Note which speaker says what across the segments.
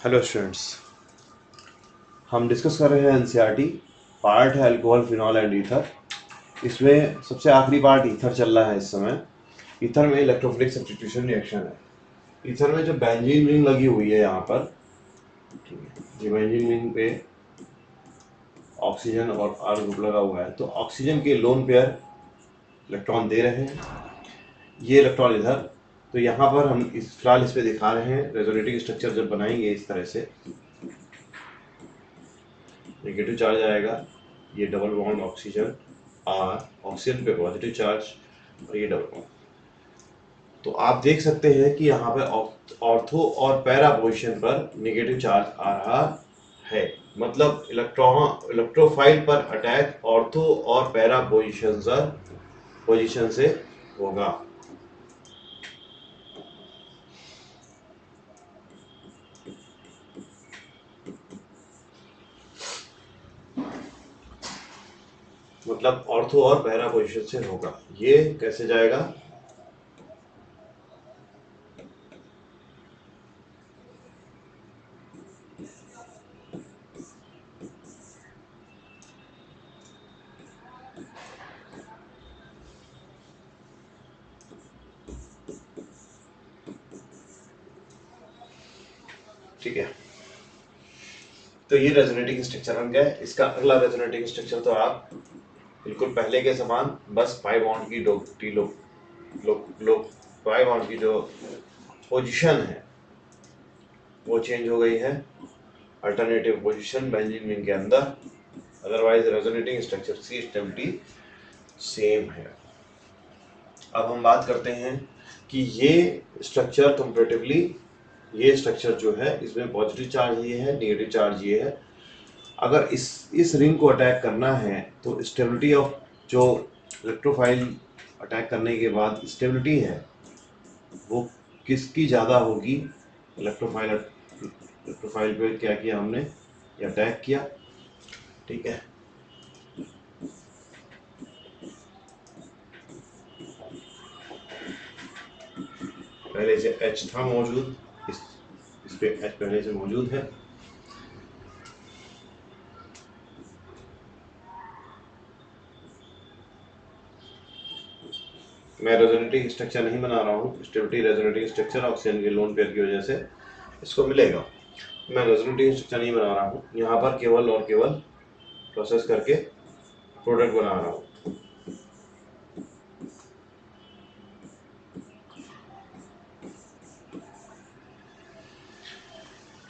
Speaker 1: Hello students, हम discuss कर रहे हैं एनसीईआरटी। पार्ट है अल्कोहल, फिनॉल एंड ईथर। इसमें सबसे आखिरी पार्ट ईथर चल रहा है इस समय। ईथर में इलेक्ट्रोफिलिक सब्स्टिट्यूशन रिएक्शन है। ईथर में जो बेंजीन रिंग लगी हुई है यहाँ पर, ठीक है, ये बेंजीन रिंग पे ऑक्सीजन और आर ग्रुप लगा हुआ है। तो ऑक्सीजन के लोन पेयर इलेक्ट्रॉन दे रहे हैं, ये इलेक्ट्रॉन इधर। तो यहाँ पर हम फिलहाल इस पे दिखा रहे हैं रेजोनेटिंग स्ट्रक्चर जब बनाएंगे इस तरह से। नेगेटिव चार्ज आएगा, ये double bond oxygen R, oxygen पे पॉजिटिव चार्ज और ये डबल बॉन्ड। तो आप देख सकते हैं कि यहाँ पे ऑर्थो और पैरा पोजिशन पर नेगेटिव चार्ज आ रहा है। मतलब इलेक्ट्रोफाइल पर अटैक ऑर्थो और पैरा पोजिशन से होगा। मतलब ऑर्थो और पैरा पोजिशन से होगा। ये कैसे जाएगा? ठीक है, तो ये रेजोनेटिंग स्ट्रक्चर बन गया है। इसका अगला रेजोनेटिंग स्ट्रक्चर तो आप बिल्कुल पहले के समान, बस पाई बॉन्ड की पाई बॉन्ड की जो पोजीशन है वो चेंज हो गई है, अल्टरनेटिव पोजीशन बेंजीन रिंग के अंदर। अदरवाइज रेजोनेटिंग स्ट्रक्चर की स्टेबिलिटी सेम है। अब हम बात करते हैं कि ये स्ट्रक्चर कंपैरेटिवली, ये स्ट्रक्चर जो है इसमें पॉजिटिव चार्ज ये है, नेगेटिव चार्ज ये है। अगर इस रिंग को अटैक करना है तो स्टेबिलिटी ऑफ जो इलेक्ट्रोफाइल अटैक करने के बाद स्टेबिलिटी है वो किसकी ज़्यादा होगी? इलेक्ट्रोफाइल पे क्या किया हमने? ये अटैक किया, ठीक है। पहले से H था मौजूद, इस पे H पहले से मौजूद है। मैं रेजोनेटिंग स्ट्रक्चर नहीं बना रहा हूँ। स्टेबिलिटी रेजोनेटिंग स्ट्रक्चर ऑक्सीजन के लोन पेयर की वजह से इसको मिलेगा। मैं रेजोनेटिंग स्ट्रक्चर नहीं बना रहा हूँ, यहाँ पर केवल और केवल प्रोसेस करके प्रोडक्ट बना रहा हूँ।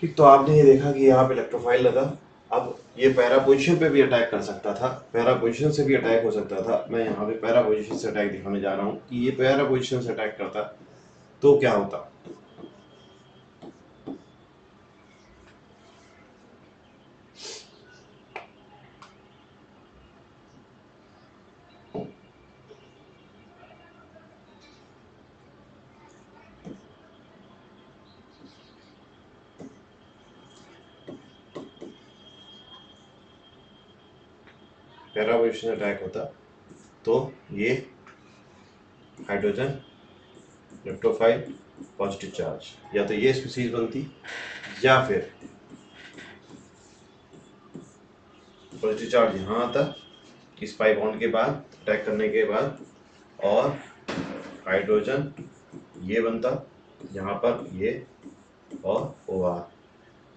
Speaker 1: ठीक, तो आपने ये देखा कि यहाँ पे इलेक्ट्रोफाइल लगा। अब ये पैरा पोजीशन पे भी अटैक कर सकता था, पैरा पोजीशन से भी अटैक हो सकता था। मैं यहाँ पे पैरा पोजीशन से अटैक दिखाने जा रहा हूँ कि ये पैरा पोजीशन से अटैक करता तो क्या होता। पैरा पोजीशन से अटैक होता तो ये हाइड्रोजन इलेक्ट्रोफाइल पॉजिटिव चार्ज, या तो ये स्पीसीज बनती या फिर पॉजिटिव चार्ज यहाँ आता इस पाई बॉन्ड के बाद अटैक करने के बाद, और हाइड्रोजन ये बनता यहाँ पर ये, और OR।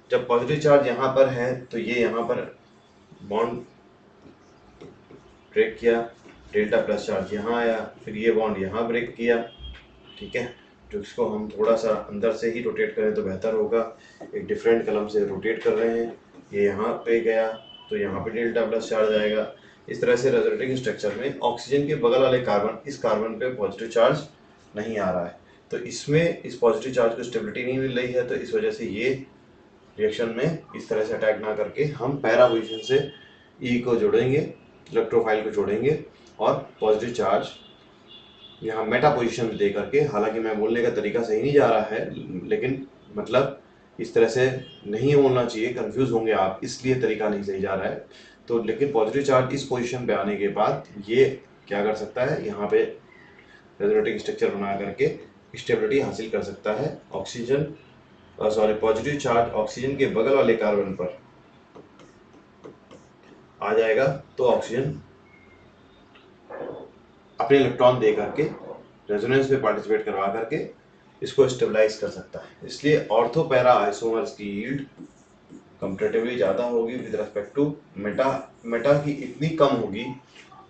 Speaker 1: जब पॉजिटिव चार्ज यहाँ पर है तो ये यहाँ पर बॉन्ड ब्रेक किया, डेल्टा प्लस चार्ज यहाँ आया, फिर ये बॉन्ड यहाँ ब्रेक किया, ठीक है। तो इसको हम थोड़ा सा अंदर से ही रोटेट करें तो बेहतर होगा। एक डिफरेंट कलम से रोटेट कर रहे हैं, ये यहाँ पे गया तो यहाँ पे डेल्टा प्लस चार्ज आएगा। इस तरह से रेजोनेटिंग स्ट्रक्चर में ऑक्सीजन के बगल वाले कार्बन, इस कार्बन पे पॉजिटिव चार्ज नहीं आ रहा है, तो इसमें इस पॉजिटिव चार्ज को स्टेबिलिटी नहीं मिल रही है। तो इस वजह से ये रिएक्शन में इस तरह से अटैक ना करके हम पैरा पोजीशन से ई को जोड़ेंगे, इलेक्ट्रोफाइल को जोड़ेंगे, और पॉजिटिव चार्ज यहाँ मेटा पोजीशन दे करके। हालांकि मैं बोलने का तरीका सही नहीं जा रहा है, लेकिन मतलब इस तरह से नहीं होना चाहिए, कंफ्यूज होंगे आप, इसलिए तरीका नहीं सही जा रहा है। तो लेकिन पॉजिटिव चार्ज इस पोजीशन पे आने के बाद ये क्या कर सकता है, यहाँ पे रेजोनेटिंग स्ट्रक्चर बना करके स्टेबिलिटी हासिल कर सकता है oxygen sorry positive charge oxygen के बगल वाले कार्बन पर आ जाएगा तो ऑक्सीजन अपने इलेक्ट्रॉन दे करके रेजोनेंस में पार्टिसिपेट करवा करके इसको स्टेबलाइज कर सकता है। इसलिए ऑर्थो पैरा आइसोमर्स की यील्ड कंपैरेटिवली ज़्यादा होगी with respect to meta. Meta की इतनी कम होगी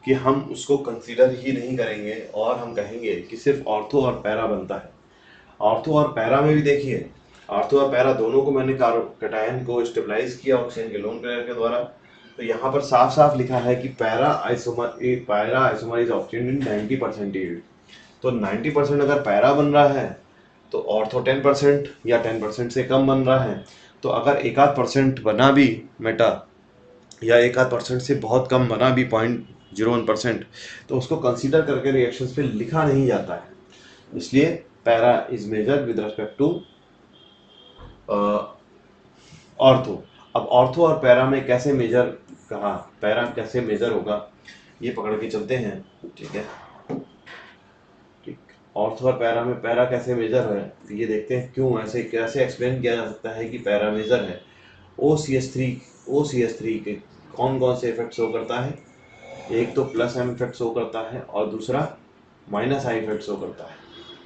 Speaker 1: कि हम उसको कंसीडर ही नहीं करेंगे और हम कहेंगे कि सिर्फ ऑर्थो और पैरा बनता है। ऑर्थो और पैरा में भी देखिए, ऑर्थो और पैरा दोनों को मैंने कैटायन को स्टेबलाइज किया ऑक्सीजन के लोन पेयर के द्वारा। तो यहाँ पर साफ साफ लिखा है कि para isomer is obtained in 90% yield. तो 90% अगर पैरा बन रहा है तो ऑर्थो 10% या 10% से कम बन रहा है। तो अगर एक आध परसेंट बना भी मेटा या एक आध परसेंट से बहुत कम बना भी 0.01%, तो उसको कंसीडर करके रिएक्शंस पे लिखा नहीं जाता है। इसलिए para is major with respect to ortho. अब ऑर्थो और पैरा में कैसे मेजर कहा, पैरा कैसे मेजर होगा ये पकड़ के चलते हैं। ठीक है, ठीक। ऑर्थो और पैरा में पैरा कैसे मेजर है तो ये देखते हैं क्यों ऐसे कैसे एक्सप्लेन किया जा सकता है कि पैरा मेजर है। OCS3 के कौन कौन से इफेक्ट शो करता है, एक तो प्लस एम इफेक्ट शो करता है और दूसरा माइनस आई इफेक्ट शो करता है।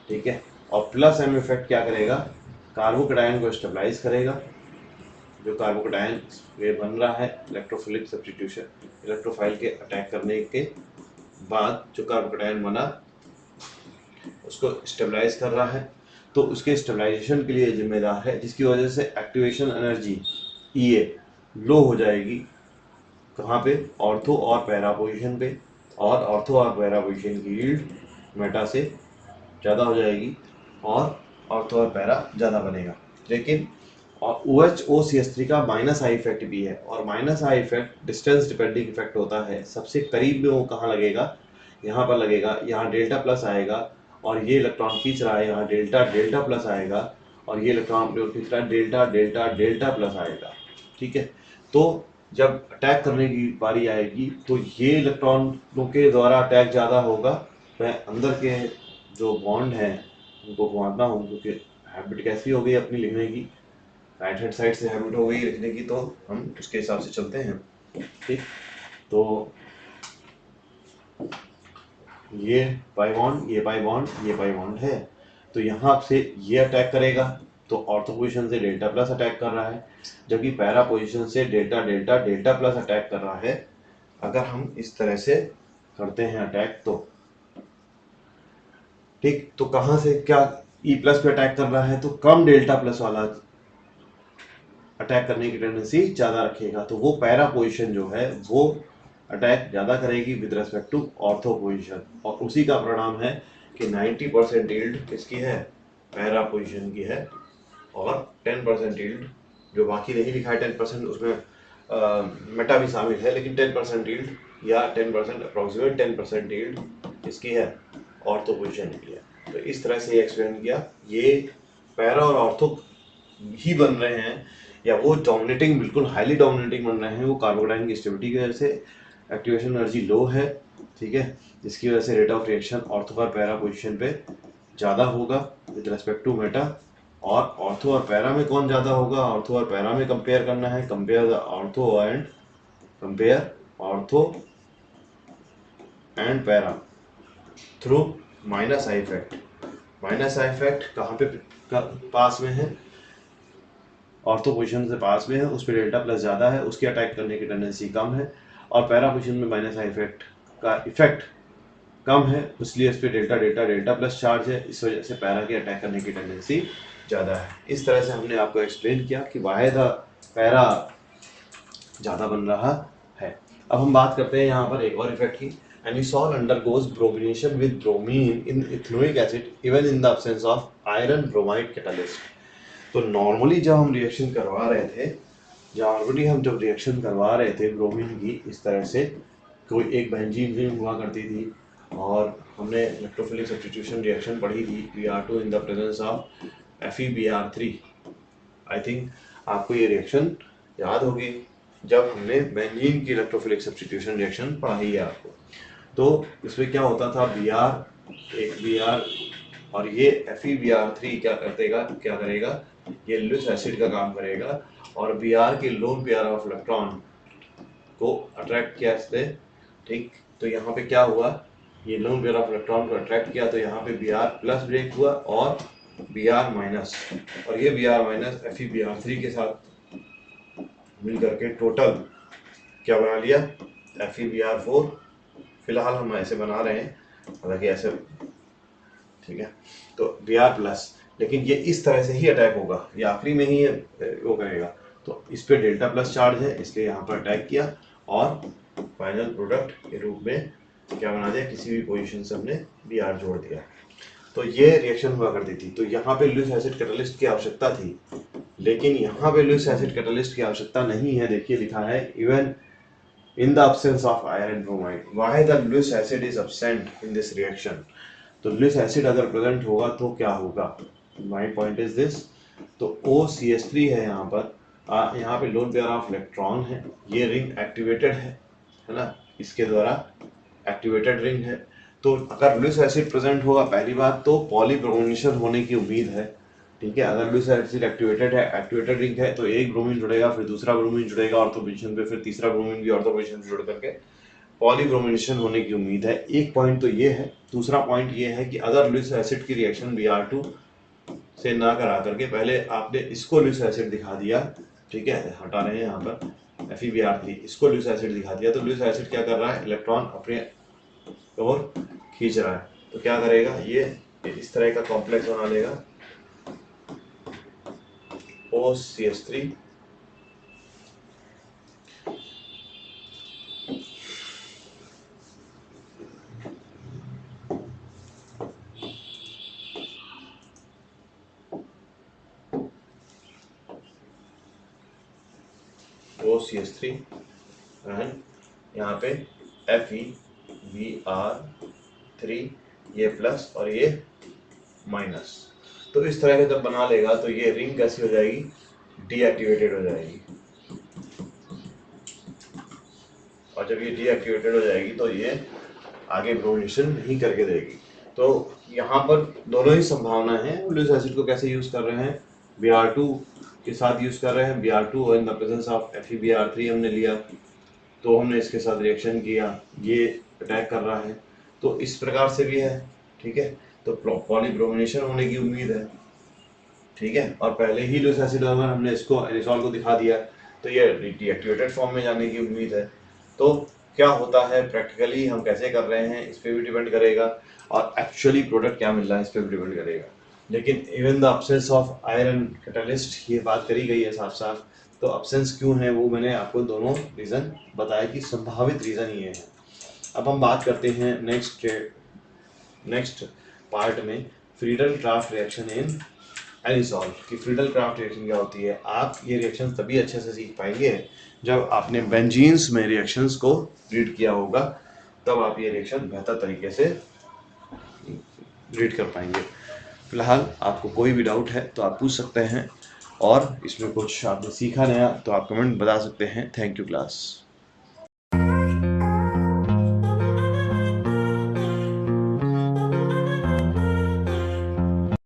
Speaker 1: ठीक है, और प्लस एम इफेक्ट क्या करेगा, कार्बोकैटायन को स्टेबलाइज करेगा। जो कार्बोकैटायन ये बन रहा है इलेक्ट्रोफिलिक सब्स्टिट्यूशन, इलेक्ट्रोफाइल के अटैक करने के बाद जो कार्बोकैटायन बना उसको स्टेबलाइज कर रहा है। तो उसके स्टेबलाइजेशन के लिए जिम्मेदार है, जिसकी वजह से एक्टिवेशन एनर्जी EA लो हो जाएगी। कहाँ पे, ऑर्थो और पैरा पोजीशन पे, और ऑर्थो और पैरा पोजीशन की यील्ड मेटा से ज़्यादा हो जाएगी और ऑर्थो और पैरा ज़्यादा बनेगा। लेकिन और OCS3 का माइनस आई इफेक्ट भी है, और minus I effect distance depending effect होता है। सबसे करीब में वो कहाँ लगेगा, यहाँ पर लगेगा, यहाँ डेल्टा प्लस आएगा और ये इलेक्ट्रॉन खींच रहा है, यहाँ डेल्टा डेल्टा प्लस आएगा और ये इलेक्ट्रॉन अपनी ओर खींच रहा है, डेल्टा डेल्टा डेल्टा प्लस आएगा। ठीक है, तो जब अटैक करने की बारी आएगी तो ये इलेक्ट्रॉनों के द्वारा अटैक ज़्यादा होगा। मैं अंदर के जो बॉन्ड हैं उनको घुमाता हूँ, क्योंकि हैबिट कैसी हो गई अपनी लिखने की, राइट हैंड साइड से हैबिट हो गई लिखने की, तो हम उसके हिसाब से चलते हैं। ठीक, तो ये पाई बॉन्ड, ये पाई बॉन्ड, ये पाई बॉन्ड है। तो यहाँ से ये अटैक करेगा तो ऑर्थो पोजीशन से डेल्टा प्लस अटैक कर रहा है, जबकि पैरा पोजीशन से delta delta delta plus attack कर रहा है। अगर हम इस तरह से करते हैं अटैक तो ठीक, तो कहाँ से क्या E प्लस पे अटैक कर रहा है तो कम डेल्टा प्लस वाला अटैक करने की टेंडेंसी ज़्यादा रखेगा। तो वो पैरा पोजीशन जो है वो अटैक ज़्यादा करेगी with respect to ortho position, और उसी का परिणाम है कि 90% यील्ड किसकी है, पैरा पोजीशन की है, और 10% यील्ड जो बाकी नहीं लिखा है 10%, उसमें मेटा भी शामिल है, लेकिन 10% यील्ड या 10% अप्रोक्सीमेट 10% यील्ड इसकी है ऑर्थो पोजीशन की है। तो इस तरह से एक्सप्लेन किया। ये पैरा और ऑर्थो ही बन रहे हैं या वो डोमिनेटिंग, बिल्कुल हाईली डोमिनेटिंग बन रहे हैं, वो कार्बोकैटायन की स्टेबिलिटी की वजह से एक्टिवेशन एनर्जी लो है। ठीक है, जिसकी वजह से रेट ऑफ रिएक्शन ऑर्थो और पैरा पोजीशन पे ज़्यादा होगा विद रेस्पेक्ट टू मेटा। और ऑर्थो और पैरा में कौन ज़्यादा होगा, ऑर्थो और पैरा में कंपेयर करना है, compare ortho and para through minus I effect. Minus I effect कहाँ पे पास में है, ऑर्थो पोजीशन से पास में है, उस पर डेल्टा प्लस ज़्यादा है, उसकी अटैक करने की टेंडेंसी कम है, और पैरा पोजीशन में माइनस आई इफेक्ट का इफेक्ट कम है, इसलिए इस पर delta delta delta plus charge है, इस वजह से पैरा की अटैक करने की टेंडेंसी ज़्यादा है। इस तरह से हमने आपको एक्सप्लेन किया कि वाहिद पैरा ज़्यादा बन रहा है। अब हम बात करते हैं यहाँ पर एक और इफेक्ट की। Anisole undergoes bromination with bromine in ethanoic acid even in the absence of iron bromide catalyst. तो नॉर्मली जब हम रिएक्शन करवा रहे थे, जब रिएक्शन करवा रहे थे ब्रोमीन की, इस तरह से कोई एक बेंजीन रिंग हुआ करती थी, और हमने इलेक्ट्रोफिलिक सब्स्टिट्यूशन रिएक्शन पढ़ी थी Br2 in the presence of FeBr3। I think आपको ये रिएक्शन याद होगी जब हमने बेंजीन की इलेक्ट्रोफिलिक सब्स्टिट्यूशन रिएक्शन पढ़ाई है आपको। तो इसमें क्या होता था, Br, एक Br, और ये FeBr3 क्या करेगा, ये लुईस एसिड का काम करेगा और Br के लोन पेयर ऑफ इलेक्ट्रॉन को अट्रैक्ट किया इसने, ठीक। तो यहाँ पे क्या हुआ, ये लोन पेयर ऑफ इलेक्ट्रॉन को अट्रैक्ट किया तो यहाँ पे Br प्लस ब्रेक हुआ और Br माइनस, और ये Br माइनस FeBr3 के साथ मिल करके टोटल क्या बना लिया, FeBr4। फिलहाल हम ऐसे बना रहे हैं, हालांकि ऐसे, ठीक है। तो Br प्लस, लेकिन ये इस तरह से ही अटैक होगा, ये आखिरी में ही वो करेगा। तो इस पे डेल्टा प्लस चार्ज है, इसलिए यहाँ पर अटैक किया और फाइनल प्रोडक्ट के रूप में क्या बना दिया, किसी भी पोजीशन से हमने Br जोड़ दिया। तो ये रिएक्शन हुआ करती थी। तो यहाँ पे लुईस एसिड कैटलिस्ट की आवश्यकता थी, लेकिन यहाँ पे लुईस एसिड कैटलिस्ट की आवश्यकता नहीं है। देखिए लिखा है even in the absence of iron bromide why the Lewis acid is absent in this reaction। तो Lewis acid अगर प्रेजेंट होगा तो क्या होगा, my point is this। तो OCH3 है यहाँ पर, यहाँ पे लोन पेयर ऑफ इलेक्ट्रॉन है, ये रिंग एक्टिवेटेड है ना, इसके द्वारा एक्टिवेटेड रिंग है। तो अगर लुईस एसिड प्रेजेंट होगा, पहली बात तो पॉलीब्रोमिनेशन होने की उम्मीद है, ठीक है। अगर लुईस एसिड एक्टिवेटेड है, एक्टिवेटेड रिंग है, तो एक ब्रोमीन जुड़ेगा, फिर दूसरा ब्रोमीन जुड़ेगा ऑर्थो पोजीशन पे, फिर तीसरा ब्रोमीन भी ऑर्थो पोजीशन से जुड़ करके पॉलीब्रोमिनेशन होने की उम्मीद है। एक पॉइंट तो ये है। दूसरा पॉइंट ये है कि अगर लुईस एसिड की रिएक्शन Br2 से ना करा करके पहले आपने इसको लुईस एसिड दिखा दिया, ठीक है, हटा रहे हैं यहाँ पर FeBr3, इसको लुईस एसिड दिखा दिया, तो लुईस एसिड क्या कर रहा है, इलेक्ट्रॉन अपने और खींच रहा है। तो क्या करेगा, ये इस तरह का कॉम्प्लेक्स बना लेगा OCH3 एंड यहाँ पे FeBr3, ये प्लस और ये माइनस। तो इस तरह का जब बना लेगा तो ये रिंग कैसी हो जाएगी, डीएक्टिवेटेड हो जाएगी, और जब ये डीएक्टिवेटेड हो जाएगी तो ये आगे ब्रोमिनेशन नहीं करके देगी। तो यहाँ पर दोनों ही संभावना है। लुईस एसिड को कैसे यूज कर रहे हैं, Br2 के साथ यूज कर रहे हैं, Br2 in the presence of FeBr3 हमने लिया, तो हमने इसके साथ रिएक्शन किया, ये अटैक कर रहा है, तो इस प्रकार से भी है, ठीक है। तो पॉलीब्रोमिनेशन होने की उम्मीद है, ठीक है। और पहले ही लुईस एसिड अगर हमने इसको एरिसॉल को दिखा दिया तो ये डीएक्टिवेटेड फॉर्म में जाने की उम्मीद है। तो क्या होता है प्रैक्टिकली हम कैसे कर रहे हैं इस पे भी डिपेंड करेगा, और एक्चुअली प्रोडक्ट क्या मिल रहा है इस पे भी डिपेंड करेगा। लेकिन even the absence of iron catalyst, ये बात करी गई है साफ साफ। तो अब्सेंस क्यों है वो मैंने आपको दोनों रीज़न बताया कि संभावित रीज़न ये है। अब हम बात करते हैं नेक्स्ट पार्ट में फ्रीडल क्राफ्ट रिएक्शन इन एरिसॉल की। फ्रीडल क्राफ्ट रिएक्शन क्या होती है, आप ये रिएक्शन तभी अच्छे से सीख पाएंगे जब आपने बेंजीन्स में रिएक्शंस को रीड किया होगा, तब आप ये रिएक्शन बेहतर तरीके से रीड कर पाएंगे। फिलहाल आपको कोई भी डाउट है तो आप पूछ सकते हैं, और इसमें कुछ आपने सीखा नया तो आप कमेंट बता सकते हैं। Thank you class.